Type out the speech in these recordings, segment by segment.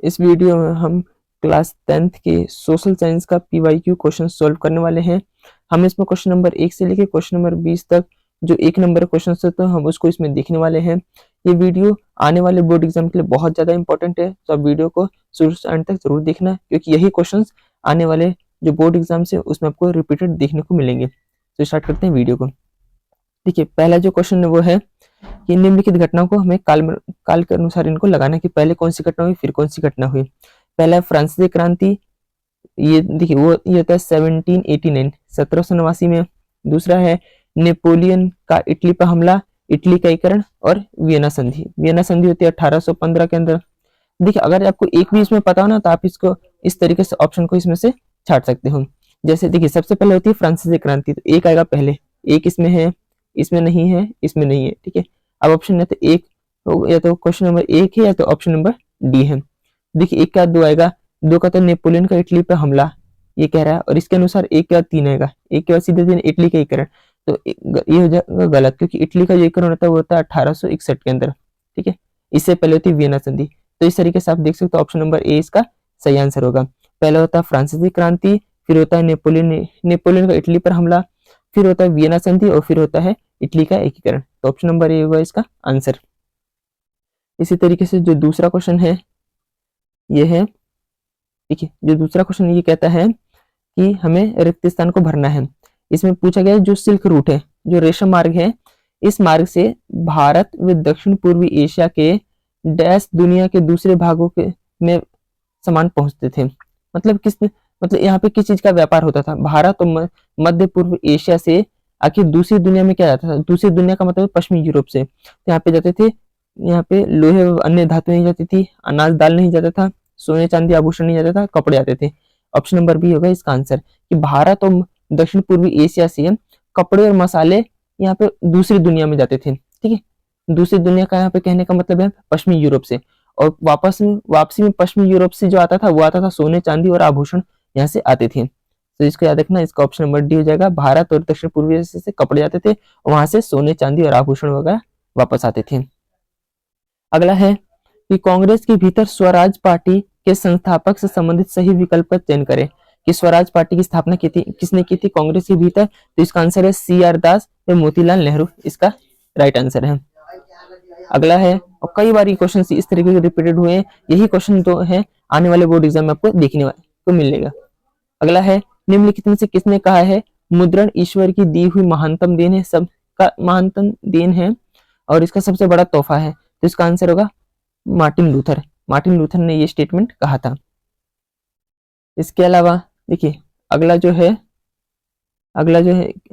इस वीडियो में हम क्लास 10th के सोशल साइंस का PYQ क्वेश्चन सॉल्व करने वाले हैं। हम इसमें क्वेश्चन नंबर 1 से लेकर क्वेश्चन नंबर 20 तक जो 1 नंबर क्वेश्चन है तो हम उसको इसमें देखने वाले हैं। ये वीडियो आने वाले बोर्ड एग्जाम के लिए बहुत ज़्यादा इंपॉर्टेंट है, तो आप वीडियो को शुरू से अंत तक जरूर देखना, क्योंकि यही क्वेश्चन आने वाले जो बोर्ड एग्जाम से उसमें आपको रिपीटेड देखने को मिलेंगे। तो स्टार्ट करते हैं वीडियो को। देखिए, पहला जो क्वेश्चन है वो है कि निम्नलिखित घटनाओं को हमें काल के अनुसार इनको लगाना है कि पहले कौन सी घटना हुई फिर कौन सी घटना हुई। पहला है फ्रांसीसी क्रांति, ये देखिए वो ये होता है 1789 1789 में। दूसरा है नेपोलियन का इटली पर हमला, इटली का एकीकरण और वियना संधि। वियना संधि होती है 1815 के अंदर। देखिए, अगर आपको एक भी इसमें पता हो ना तो आप इसको इस तरीके से ऑप्शन को इसमें से छाट सकते हो। जैसे देखिए, सबसे पहले होती है फ्रांसीसी क्रांति, तो एक आएगा पहले, एक इसमें है, इसमें नहीं है, इसमें नहीं है, ठीक है। अब ऑप्शन है तो एक, या तो क्वेश्चन नंबर 1 है या तो ऑप्शन नंबर डी है। देखिए, एक का 2 आएगा, 2 का तो नेपोलियन का इटली पे हमला ये कह रहा है, और इसके अनुसार 1 के बाद 3 आएगा, 1 के बाद सीधे 3 इटली का एकीकरण, तो ये हो जाएगा गलत, क्योंकि इटली का जो एकीकरण होता है वो होता है 1861 के अंदर, ठीक है। इससे पहले होती है वियना संधि। तो इस तरीके से आप देख सकते हो ऑप्शन नंबर ए इसका सही आंसर होगा। पहला होता है फ्रांसीसी क्रांति, फिर होता है नेपोलियन का इटली पर हमला, फिर होता है वियना संधि और फिर होता है इटली का एकीकरण। तो ऑप्शन नंबर ए होगा इसका आंसर। इसी तरीके से जो दूसरा क्वेश्चन है ये है, देखिए जो दूसरा क्वेश्चन ये कहता है कि हमें रिक्त स्थान को भरना है। इसमें पूछा गया है जो सिल्क रूट है, जो रेशम मार्ग है, इस मार्ग से भारत व दक्षिण पूर्वी एशिया के डैश दुनिया के दूसरे भागों के में सामान पहुंचते थे। मतलब यहाँ पे किस चीज का व्यापार होता था? भारत और मध्य पूर्व एशिया से आखिर दूसरी दुनिया में क्या जाता था? दूसरी दुनिया का मतलब पश्चिमी यूरोप से। तो यहाँ पे जाते थे, यहाँ पे लोहे व अन्य धातु नहीं जाती थी, अनाज दाल नहीं जाता था, सोने चांदी आभूषण नहीं जाता था, कपड़े आते थे। ऑप्शन नंबर बी होगा इसका आंसर, कि भारत और दक्षिण पूर्वी एशिया से कपड़े और मसाले यहाँ पे दूसरी दुनिया में जाते थे, ठीक है। दूसरी दुनिया का यहाँ पे कहने का मतलब है पश्चिमी यूरोप से, और वापसी में पश्चिमी यूरोप से जो आता था वो आता था सोने चांदी और आभूषण यहाँ से आते थे। तो इसको याद रखना, इसका ऑप्शन नंबर डी हो जाएगा। भारत और दक्षिण पूर्वी एशिया से कपड़े आते थे और वहां से सोने चांदी और आभूषण वगैरह वापस आते थे। अगला है कि कांग्रेस के भीतर स्वराज पार्टी के संस्थापक से संबंधित सही विकल्प का चयन करें। कि स्वराज पार्टी की स्थापना किसने की थी कांग्रेस के भीतर? तो इसका आंसर है CR दास या मोतीलाल नेहरू, इसका राइट आंसर है। अगला है, और कई बार ये क्वेश्चन इस तरीके से रिपीटेड हुए हैं, यही क्वेश्चन तो है आने वाले बोर्ड एग्जाम में आपको देखने को मिलेगा। अगला है, निम्नलिखित में से किसने कहा है मुद्रण ईश्वर की दी हुई महानतम देन है, सबका महानतम देन है और इसका सबसे बड़ा तोहफा है? तो इसका आंसर होगा मार्टिन लूथर। मार्टिन लूथर ने ये स्टेटमेंट कहा था। इसके अलावा देखिए, अगला जो है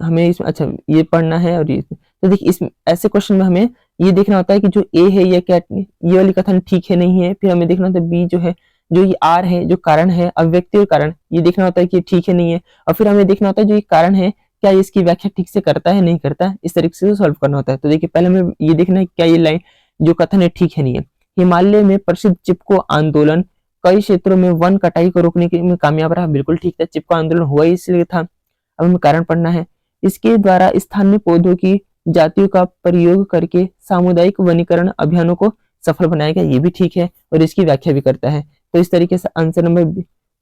हमें इसमें अच्छा ये पढ़ना है, और ये तो देखिए इस ऐसे क्वेश्चन में हमें ये देखना होता है कि जो ए है ये क्या, ये वाली कथन ठीक है नहीं है। फिर हमें देखना होता है बी जो है, जो ये आर है जो कारण है, अव्यक्ति और कारण, ये देखना होता है कि ये ठीक है नहीं है। और फिर हमें देखना होता है जो ये कारण है क्या ये इसकी व्याख्या ठीक से करता है नहीं करता है, इस तरीके से सॉल्व करना होता है। तो देखिए, पहले हमें ये देखना है क्या ये लाइन जो कथन है ठीक है नहीं है। हिमालय में प्रसिद्ध चिपको आंदोलन कई क्षेत्रों में वन कटाई को रोकने में कामयाब रहा, बिल्कुल ठीक था। चिपको आंदोलन हुआ इसलिए था। अब हमें कारण पढ़ना है। इसके द्वारा स्थानीय पौधों की जातियों का प्रयोग करके सामुदायिक वनीकरण अभियानों को सफल बनाया गया, ये भी ठीक है, और इसकी व्याख्या भी करता है। तो इस तरीके से आंसर नंबर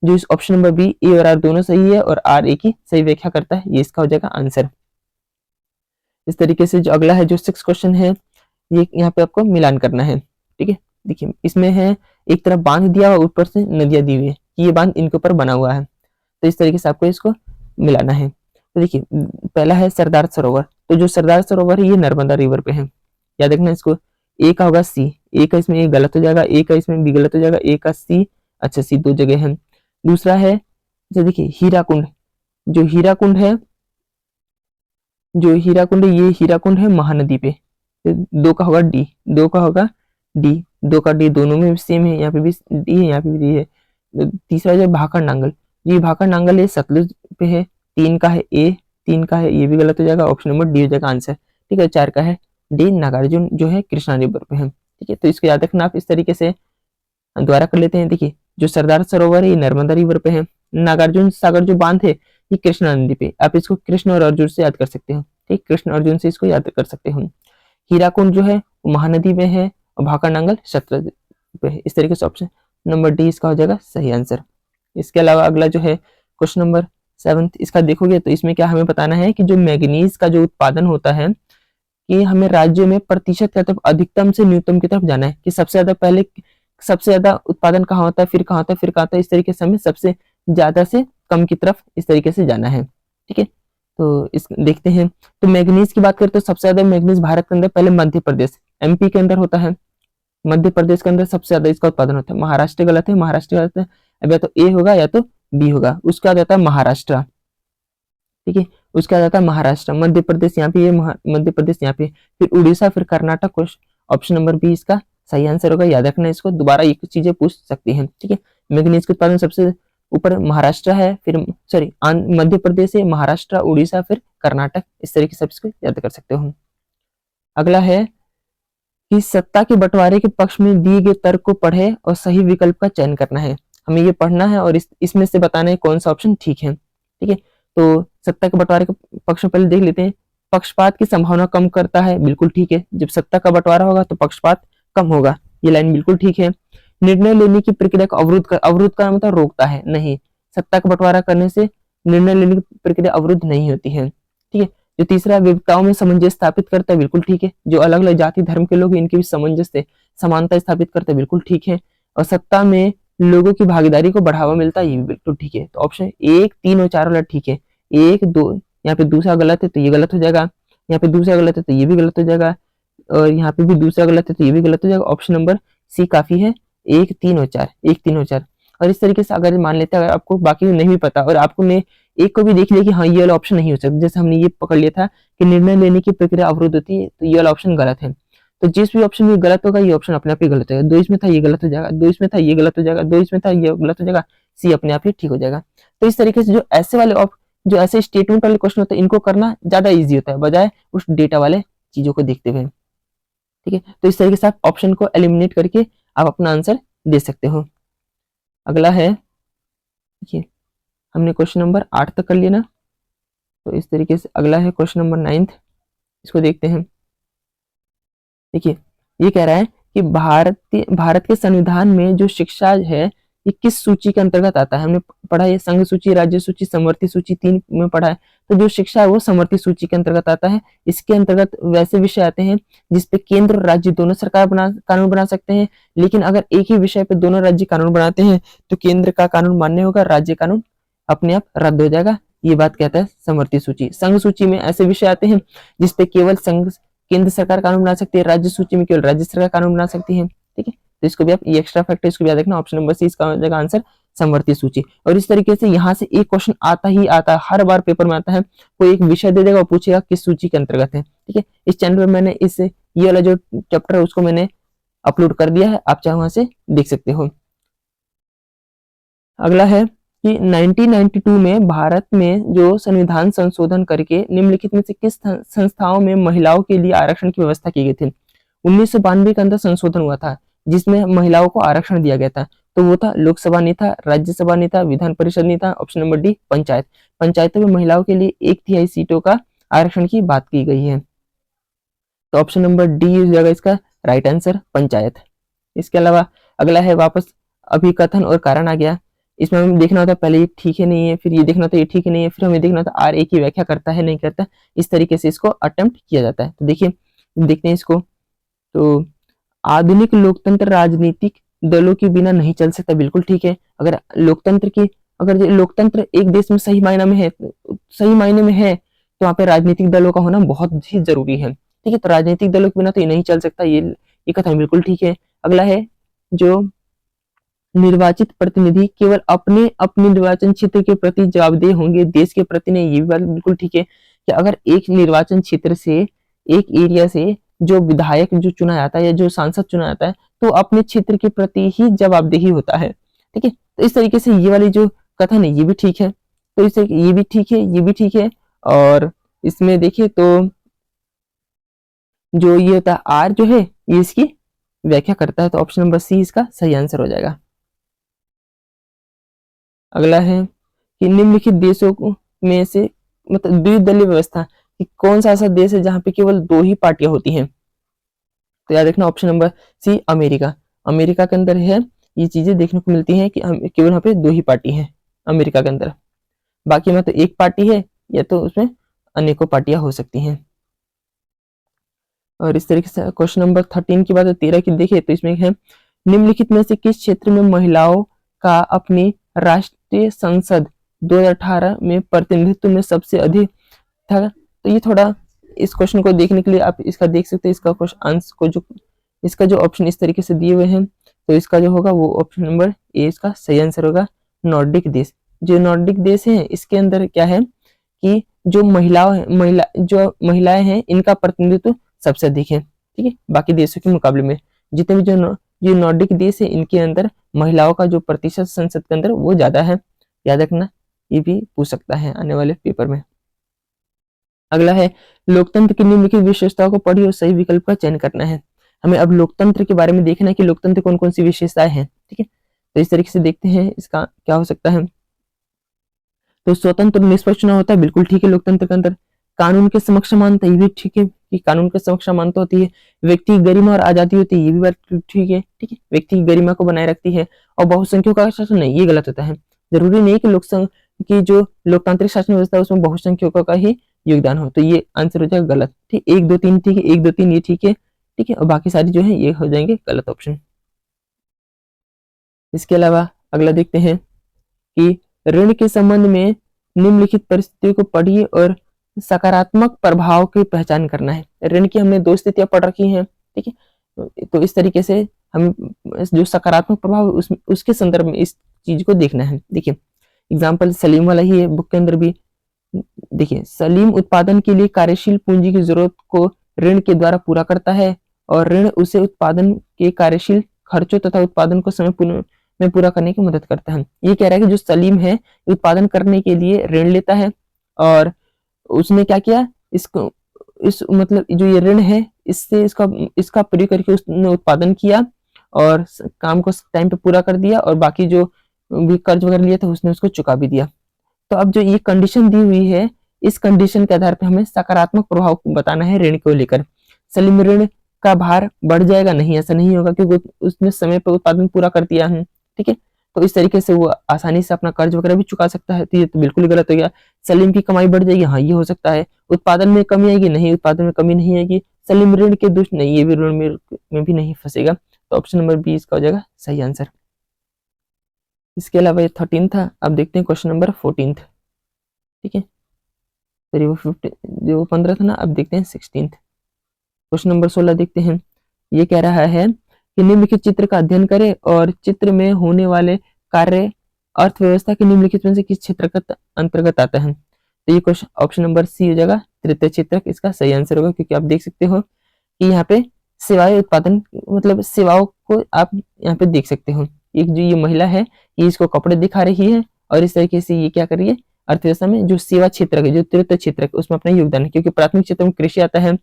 जो इस ऑप्शन नंबर बी, ए और आर दोनों सही है, और आर ए की सही व्याख्या करता है, ये इसका हो जाएगा आंसर। इस तरीके से जो अगला है जो 6 क्वेश्चन है, ये यहाँ पे आपको मिलान करना है, ठीक है। देखिए, इसमें है एक तरफ बांध दिया और ऊपर से नदियां दी हुई है, ये बांध इनके ऊपर बना हुआ है, तो इस तरीके से आपको इसको मिलाना है। तो देखिए, पहला है सरदार सरोवर, तो जो सरदार सरोवर है ये नर्मदा रिवर पे है, याद रखना इसको। ए का होगा सी, ए का इसमें ए गलत हो जाएगा, ए का इसमें बी गलत हो जाएगा, ए का सी, अच्छा सी 2 जगह है। दूसरा है, अच्छा देखिए हीराकुंड, जो हीराकुंड है ये हीराकुंड है महानदी पे। 2 का होगा डी, 2 का होगा डी, 2 का डी दोनों में सेम है, यहाँ पे भी डी है, यहाँ पे भी डी है। तीसरा जो भाखड़ नांगल, ये भाखड़ नांगल है सतलुज पे है। 3 का है ए, 3 का है ये भी गलत हो जाएगा, ऑप्शन नंबर डी हो जाएगा आंसर, ठीक है। 4 का है डी नागार्जुन जो है कृष्णा रिवर पे है, ठीक है। तो इसको याद रखना आप इस तरीके से दोबारा कर लेते हैं। देखिए, जो सरदार सरोवर है ये नर्मदा रिवर पे है, नागार्जुन सागर जो बांध है ये कृष्णा नदी पे, आप इसको कृष्ण और अर्जुन से याद कर सकते हो, ठीक, कृष्ण अर्जुन से इसको याद कर सकते हो। हीराकुंड जो है वो महानदी में है, और भाखड़ नांगल सतलुज पे है, इस तरीके से ऑप्शन नंबर डी इसका हो जाएगा सही आंसर। इसके अलावा अगला जो है क्वेश्चन नंबर 7, इसका देखोगे तो इसमें क्या हमें बताना है कि जो मैग्नीज का जो उत्पादन होता है कि हमें राज्य में प्रतिशत की तरफ अधिकतम से न्यूनतम की तरफ जाना है कि सबसे ज्यादा पहले सबसे ज्यादा उत्पादन कहाँ होता है, फिर कहाँ होता है, फिर कहाँ होता है, इस तरीके से हमें सबसे ज्यादा से कम की तरफ इस तरीके से जाना है। ठीक है, तो इस देखते हैं। तो मैग्नीज की बात करें तो सबसे ज्यादा मैग्नीज भारत के अंदर पहले मध्य प्रदेश एमपी के अंदर होता है। मध्य प्रदेश के अंदर सबसे ज्यादा इसका उत्पादन होता है। महाराष्ट्र गलत है, महाराष्ट्र गलत है। अब या तो ए होगा या तो बी होगा। उसके बाद आता है महाराष्ट्र। ठीक है, उसके बाद आता है महाराष्ट्र, मध्य प्रदेश यहाँ पे, ये मध्य प्रदेश यहाँ पे, फिर उड़ीसा, फिर कर्नाटक। ऑप्शन नंबर बी इसका सही आंसर होगा। याद रखना, इसको दोबारा ये चीजें पूछ सकती हैं। ठीक है, मैग्नीज के उत्पादन सबसे ऊपर महाराष्ट्र है, फिर सॉरी मध्य प्रदेश है, महाराष्ट्र, उड़ीसा, फिर कर्नाटक। इस तरीके से इसको याद कर सकते हो। अगला है कि सत्ता के बंटवारे के पक्ष में दिए गए तर्क को पढ़े और सही विकल्प का चयन करना है। हमें ये पढ़ना है और इसमें से बताना है कौन सा ऑप्शन ठीक है। ठीक है, तो सत्ता के बंटवारे के पक्ष में पहले देख लेते हैं। पक्षपात की संभावना कम करता है, बिल्कुल ठीक है। जब सत्ता का बंटवारा होगा तो पक्षपात कम होगा, ये लाइन बिल्कुल ठीक है। निर्णय लेने की प्रक्रिया को अवरुद्ध का मतलब रोकता है, नहीं। सत्ता का बंटवारा करने से निर्णय लेने की प्रक्रिया अवरुद्ध नहीं होती है। ठीक है, जो तीसरा विविधताओं में सामंजस्य स्थापित करता है, बिल्कुल ठीक है। जो अलग अलग जाति धर्म के लोग इनके भी सामंजस्य समानता स्थापित करते हैं, बिल्कुल ठीक है। और सत्ता में लोगों की भागीदारी को बढ़ावा मिलता है, ये भी बिल्कुल ठीक है। तो ऑप्शन 1, 3 और 4 वाला ठीक है। 1, 2 यहाँ पे दूसरा गलत है तो ये गलत हो जाएगा, यहाँ पे दूसरा गलत है तो ये भी गलत हो जाएगा, और यहाँ पे भी दूसरा गलत है तो ये भी गलत हो जाएगा। ऑप्शन नंबर सी काफी है, 1, 3 और 4, 1, 3 और 4। और इस तरीके से अगर मान लेते हैं, अगर आपको बाकी नहीं भी पता और आपको ने एक को भी देख लिया कि हाँ ये वाला ऑप्शन नहीं हो सकता, जैसे हमने ये पकड़ लिया था कि निर्णय लेने की प्रक्रिया अवरुद्ध होती है, तो ये वाला ऑप्शन गलत है। तो जिस भी ऑप्शन में गलत होगा ये ऑप्शन अपने आप ही गलत होगा। 2 इसमें था ये गलत हो जाएगा, 2 इसमें था ये गलत हो जाएगा, 2 इसमें था ये गलत हो जाएगा, सी अपने आप ही ठीक हो जाएगा। तो इस तरीके से जो ऐसे स्टेटमेंट वाले क्वेश्चन होते हैं इनको करना ज्यादा ईजी होता है बजाय उस डेटा वाले चीजों को देखते हुए। ठीक है, तो इस तरीके से आप ऑप्शन को एलिमिनेट करके आप अपना आंसर दे सकते हो। अगला है, देखिए हमने क्वेश्चन नंबर 8 तक कर लिया ना, तो इस तरीके से अगला है क्वेश्चन नंबर 9, इसको देखते हैं। देखिए ये कह रहा है कि भारत के संविधान में जो शिक्षा है ये किस सूची के अंतर्गत आता है। हमने पढ़ा है संघ सूची, राज्य सूची, समवर्ती सूची, 3 में पढ़ा है। तो जो शिक्षा है वो समवर्ती सूची के अंतर्गत आता है। इसके अंतर्गत वैसे विषय आते हैं जिसपे केंद्र और राज्य दोनों सरकार कानून बना सकते हैं, लेकिन अगर एक ही विषय पे दोनों राज्य कानून बनाते हैं तो केंद्र का कानून मान्य होगा, राज्य कानून अपने आप रद्द हो जाएगा। ये बात कहता है समवर्ती सूची। संघ सूची में ऐसे विषय आते हैं जिसपे केवल केंद्र सरकार कानून बना सकती है, राज्य सूची में केवल राज्य सरकार कानून बना सकती है। ठीक है, तो इसको भी आप ये एक्स्ट्रा फैक्ट है, इसको भी याद रखना। ऑप्शन नंबर सी इसका हो जाएगा आंसर, समवर्ती सूची। और इस तरीके से यहाँ से एक क्वेश्चन आता ही आता है, हर बार पेपर में आता है। कोई एक विषय दे देगा और पूछेगा किस सूची के अंतर्गत है। ठीक है, इस चैनल पर मैंने ये वाला जो चैप्टर है उसको मैंने अपलोड कर दिया है, आप चाहे वहां से देख सकते हो। अगला है कि 1992 में भारत में जो संविधान संशोधन करके निम्नलिखित में से किस संस्थाओं में महिलाओं के लिए आरक्षण की व्यवस्था की गई थी। 1992 के अंदर संशोधन हुआ था जिसमें महिलाओं को आरक्षण दिया गया था। तो वो था लोकसभा नहीं था, राज्यसभा नहीं था, विधान परिषद नहीं था। Option number D panchayat. पंचायतों में महिलाओं के लिए 1/3 सीटों का आरक्षण की बात की गई है। तो ऑप्शन नंबर डी हो जाएगा इसका राइट आंसर, पंचायत। इसके अलावा अगला है वापस अभिकथन और कारण आ गया। इसमें हमें देखना होता है पहले ये ठीक है नहीं है, फिर ये देखना होता है ये ठीक है नहीं है, फिर हमें देखना होता है आर ए की व्याख्या करता है नहीं करता। इस तरीके से इसको अटेम्प्ट किया जाता है। तो देखिए देखते हैं इसको। तो आधुनिक लोकतंत्र राजनीतिक दलों के बिना नहीं चल सकता, बिल्कुल ठीक है। अगर लोकतंत्र एक देश में सही मायने में है तो वहाँ पे राजनीतिक दलों का होना बहुत ही जरूरी है। ठीक है, तो राजनीतिक दलों के बिना तो ये नहीं चल सकता, ये कथन बिल्कुल ठीक है। अगला है जो निर्वाचित प्रतिनिधि केवल अपने निर्वाचन क्षेत्र के प्रति जवाबदेह होंगे, देश के प्रति नहीं, ये भी बात बिल्कुल ठीक है कि अगर एक निर्वाचन क्षेत्र से, एक एरिया से जो विधायक जो चुना जाता है या जो सांसद चुना जाता है तो अपने क्षेत्र के प्रति ही जवाबदेही होता है। ठीक है, तो इस तरीके से ये वाली जो कथन है ये भी ठीक है। तो इस ये भी ठीक है, ये भी ठीक है। और इसमें देखिए तो जो ये होता है आर जो है ये इसकी व्याख्या करता है। तो ऑप्शन नंबर सी इसका सही आंसर हो जाएगा। अगला है कि निम्नलिखित देशों में से मतलब द्विदलीय व्यवस्था कि कौन सा ऐसा देश है जहां पे केवल 2 ही पार्टियां होती हैं। तो याद रखना option number C America. America के अंदर है ये चीजें देखने को मिलती हैं कि केवल यहाँ पे 2 ही पार्टी हैं अमेरिका के अंदर, बाकी में तो एक पार्टी है या तो उसमें अनेकों पार्टियां हो सकती हैं। और इस तरीके से क्वेश्चन नंबर 13 की बात 13 की देखिए तो इसमें है निम्नलिखित में से किस क्षेत्र में महिलाओं का अपनी राष्ट्रीय संसद 2018 में प्रतिनिधित्व में सबसे अधिक था। तो ये थोड़ा इस क्वेश्चन को देखने के लिए आप इसका देख सकते हैं, इसका क्वेश्चन आंसर को जो इसका जो ऑप्शन इस तरीके से दिए हुए हैं, तो इसका जो होगा वो ऑप्शन नंबर ए इसका सही आंसर होगा, नॉर्डिक देश। जो नॉर्डिक देश है इसके अंदर क्या है कि जो महिलाएं हैं इनका प्रतिनिधित्व सबसे अधिक है, ठीक है, बाकी देशों के मुकाबले में जितने भी जो नॉर्डिक देश है इनके अंदर महिलाओं का जो प्रतिशत संसद के अंदर वो ज्यादा है, याद रखना, ये भी पूछ सकता है आने वाले पेपर में। अगला है लोकतंत्र की निम्नलिखित विशेषताओं को पढ़िए और सही विकल्प का चयन करना है। हमें अब लोकतंत्र के बारे में देखना है कि लोकतंत्र कौन कौन सी विशेषताएं हैं, ठीक है। तो इस तरीके से देखते हैं इसका क्या हो सकता है। तो स्वतंत्र निष्पक्ष चुनाव होता है, बिल्कुल ठीक है लोकतंत्र के अंदर। कानून के समक्ष समानता, ये भी ठीक है कि कानून के समक्ष समानता होती है। व्यक्ति की गरिमा और आजादी होती है, ये भी बात ठीक है, ठीक है, व्यक्ति की गरिमा को बनाए रखती है। और बहुसंख्यकों का शासन नहीं, ये गलत होता है। जरूरी नहीं कि की जो लोकतांत्रिक शासन व्यवस्था है उसमें बहुसंख्यकों का ही योगदान हो, तो ये आंसर हो जाएगा गलत, ठीक। 1 2 3 ठीक है, 1 2 3 ये ठीक है, ठीक है, और बाकी सारी जो है ये हो जाएंगे गलत ऑप्शन। इसके अलावा अगला देखते हैं कि ऋण के संबंध में निम्नलिखित परिस्थितियों को पढ़िए और सकारात्मक प्रभाव की पहचान करना है। ऋण की हमने 2 स्थितियां पढ़ रखी हैं, ठीक है, तो इस तरीके से हम जो सकारात्मक प्रभाव उसके संदर्भ में इस चीज को देखना है। देखिए एग्जाम्पल सलीम वाला ही है बुक के अंदर भी। देखिए सलीम उत्पादन के लिए कार्यशील पूंजी की जरूरत को ऋण के द्वारा पूरा करता है और ऋण उसे उत्पादन के कार्यशील खर्चों तथा उत्पादन को समय में पूरा करने की मदद करता है। ये कह रहा है कि जो सलीम है उत्पादन करने के लिए ऋण लेता है और उसने क्या किया, इसको इस मतलब जो ये ऋण है इससे इसका प्रयोग करके उसने उत्पादन किया और काम को टाइम पे पूरा कर दिया और बाकी जो भी कर्ज वगैरह लिया था उसने उसको चुका भी दिया। तो अब जो ये कंडीशन दी हुई है इस कंडीशन के आधार पर हमें सकारात्मक प्रभाव बताना है ऋण को लेकर। सलीम ऋण का भार बढ़ जाएगा, नहीं ऐसा नहीं होगा क्योंकि उसने समय पर उत्पादन पूरा कर दिया है, ठीक है, तो इस तरीके से वो आसानी से अपना कर्ज वगैरह भी चुका सकता है। तो ये तो बिल्कुल गलत हो गया। सलीम की कमाई बढ़ जाएगी, हाँ ये हो सकता है। उत्पादन में कमी आएगी, नहीं उत्पादन में कमी नहीं आएगी। सलीम ऋण के दुष्ट नहीं, ये भी ऋण में भी नहीं फंसेगा। तो ऑप्शन नंबर बी इसका हो जाएगा सही आंसर। इसके अलावा ये 13 था, अब देखते हैं क्वेश्चन नंबर 14, ठीक है, सॉरी वो 15 जो 15 था ना, अब देखते हैं 16। क्वेश्चन नंबर 16 देखते हैं। ये कह रहा है कि निम्नलिखित चित्र का अध्ययन करें और चित्र में होने वाले कार्य अर्थव्यवस्था के निम्नलिखित में से किस क्षेत्र का अंतर्गत आता है। तो ये क्वेश्चन ऑप्शन नंबर सी हो जाएगा, तृतीय क्षेत्रक इसका सही आंसर होगा, क्योंकि आप देख सकते हो कि यहाँ पे सेवाएं उत्पादन मतलब सेवाओं को आप यहाँ पे देख सकते हो। एक जो ये महिला है ये इसको कपड़े दिखा रही है और इस तरीके से ये क्या कर रही है, अर्थव्यवस्था में जो सेवा क्षेत्र है, जो तृतीय क्षेत्र है उसमें अपना योगदान है। क्योंकि प्राथमिक क्षेत्र में कृषि आता है,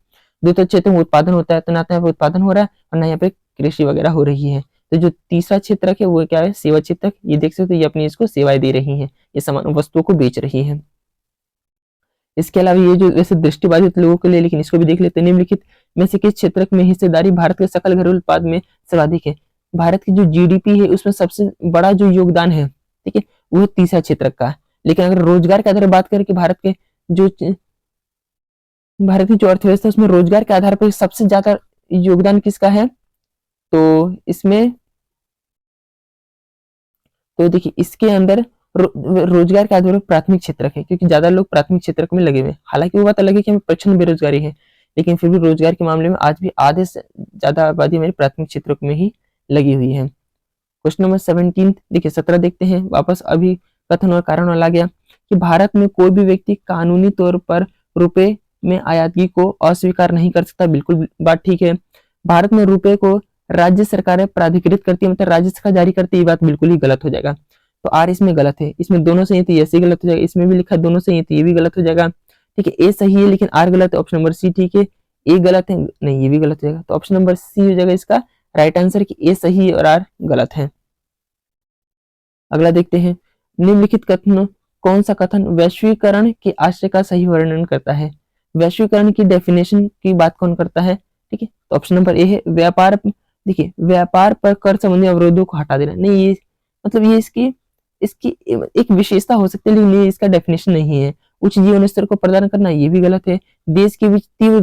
द्वितीय क्षेत्र में उत्पादन होता है, तो ना यहाँ पे उत्पादन हो रहा है और ना यहाँ पे कृषि वगैरह हो रही है। तो जो तीसरा क्षेत्र है वो क्या है, सेवा क्षेत्र। ये देख सकते हो ये अपनी इसको सेवाएं दे रही है, ये सामान वस्तुओं को बेच रही है। इसके अलावा ये जो वैसे दृष्टिबाधित लोगों के लिए, लेकिन इसको भी देख लेते हैं। निम्नलिखित में से किस क्षेत्र में हिस्सेदारी भारत के सकल घरेलू उत्पाद में सर्वाधिक है। भारत की जो जीडीपी है उसमें सबसे बड़ा जो योगदान है, ठीक है, वो तीसरा क्षेत्र का। लेकिन अगर रोजगार के आधार पर बात करें कि भारत की जो अर्थव्यवस्था उसमें रोजगार के आधार पर सबसे ज्यादा योगदान किसका है, तो इसमें तो देखिए इसके अंदर रोजगार के आधार पर प्राथमिक क्षेत्र है, क्योंकि ज्यादा लोग प्राथमिक क्षेत्र में लगे हुए हैं। हालांकि वो बात अलग है कि हमें प्रचंड बेरोजगारी है, लेकिन फिर भी रोजगार के मामले में आज भी आधे से ज्यादा आबादी हमारी प्राथमिक क्षेत्रों में ही लगी हुई है। क्वेश्चन नंबर 17 देखिए 17 देखते हैं। वापस अभी कथन और कारण वाला गया कि भारत में कोई भी व्यक्ति कानूनी तौर पर रुपए में आयातगी को अस्वीकार नहीं कर सकता। बिल्कुल बात ठीक है। भारत में रुपए को राज्य सरकारें प्राधिकृत करती है, मतलब राज्य सरकार जारी करती है, ये बात बिल्कुल ही गलत हो जाएगा। तो आर इसमें गलत है, इसमें दोनों सही है तो ऐसे गलत हो जाएगा। इसमें भी लिखा है दोनों सही है तो ये भी गलत हो जाएगा, ठीक है। ए सही है लेकिन आर गलत है, ऑप्शन नंबर सी ठीक है। ए गलत है, नहीं ये भी गलत हो जाएगा। तो ऑप्शन नंबर सी हो जाएगा इसका राइट आंसर कि ए सही है और आर गलत है। अगला देखते हैं। निम्नलिखित कथन कौन सा कथन वैश्वीकरण के आशय का सही वर्णन करता है। वैश्वीकरण की डेफिनेशन की बात कौन करता है, ठीक है। तो ऑप्शन नंबर ए है व्यापार देखिए व्यापार पर कर संबंधी अवरोधों को हटा देना, नहीं ये मतलब ये इसकी इसकी एक विशेषता हो सकती है, लेकिन ये इसका डेफिनेशन नहीं है। उच्च जीवन स्तर को प्रदान करना ये भी गलत है। देश के बीच तीव्र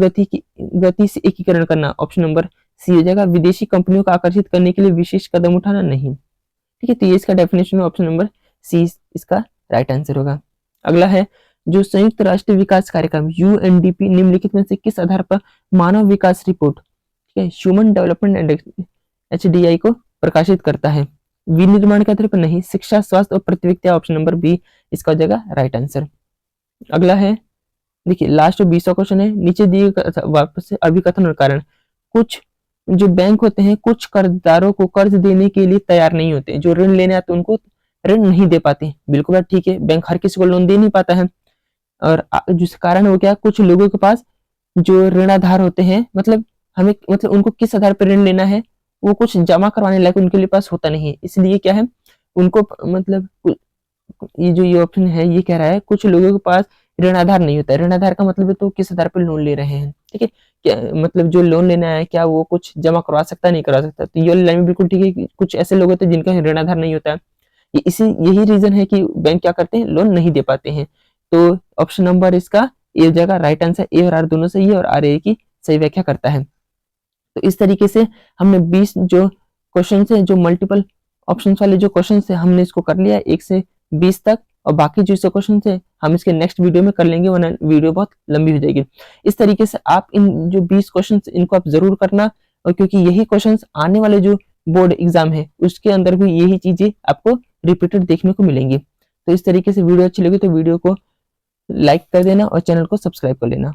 गति से एकीकरण करना ऑप्शन नंबर सी हो जाएगा। विदेशी कंपनियों को आकर्षित करने के लिए विशेष कदम उठाना नहीं। ठीक है, तो ये इसका डेफिनेशन में ऑप्शन नंबर सी इसका राइट आंसर होगा। अगला है जो संयुक्त राष्ट्र विकास कार्यक्रम यूएनडीपी निम्नलिखित में से किस आधार पर मानव विकास रिपोर्ट, ठीक है, ह्यूमन डेवलपमेंट इंडेक्स एचडीआई को प्रकाशित करता है। विनिर्माण के आधार पर नहीं, शिक्षा, स्वास्थ्य और प्रति व्यक्ति, ऑप्शन नंबर बी इसका हो जाएगा राइट आंसर। अगला है देखिए लास्ट 20वां क्वेश्चन है, नीचे दिए वापस से अभिकथन और कारण। कुछ जो बैंक होते हैं कुछ कर्जदारों को कर्ज देने के लिए तैयार नहीं होते, जो ऋण लेने आते उनको ऋण नहीं दे पाते। बिल्कुल बात ठीक है, बैंक हर किसी को लोन दे नहीं पाता है। और जिस कारण हो गया, कुछ लोगों के पास जो ऋणाधार होते हैं, मतलब हमें मतलब उनको किस आधार पर ऋण लेना है वो कुछ जमा करवाने लायक उनके लिए पास होता नहीं है, इसलिए क्या है उनको मतलब ये जो ये ऑप्शन है ये कह रहा है कुछ लोगों के पास ऋणाधार नहीं होता है। ऋणाधार का मतलब है तो किस आधार पर लोन ले रहे हैं, ठीक है, क्या मतलब जो लोन लेना है क्या वो कुछ जमा करवा सकता है, नहीं करवा सकता। तो ये लाइन में बिल्कुल ठीक है कि कुछ ऐसे लोग होते हैं जिनका ऋणाधार नहीं होता है, यही रीजन है कि बैंक क्या करते हैं लोन नहीं दे पाते हैं। तो ऑप्शन नंबर इसका ए जगह राइट आंसर, ए और आर दोनों सही है और आर ए की सही व्याख्या करता है। तो इस तरीके से हमने 20 जो क्वेश्चन है, जो मल्टीपल ऑप्शंस वाले जो क्वेश्चन है हमने इसको कर लिया 1 से 20 तक, और बाकी जो क्वेश्चन है हम इसके नेक्स्ट वीडियो में कर लेंगे वरना वीडियो बहुत लंबी हो जाएगी। इस तरीके से आप इन जो 20 क्वेश्चन इनको आप जरूर करना, और क्योंकि यही क्वेश्चन आने वाले जो बोर्ड एग्जाम है उसके अंदर भी यही चीजें आपको रिपीटेड देखने को मिलेंगी। तो इस तरीके से वीडियो अच्छी लगी तो वीडियो को लाइक कर देना और चैनल को सब्सक्राइब कर लेना।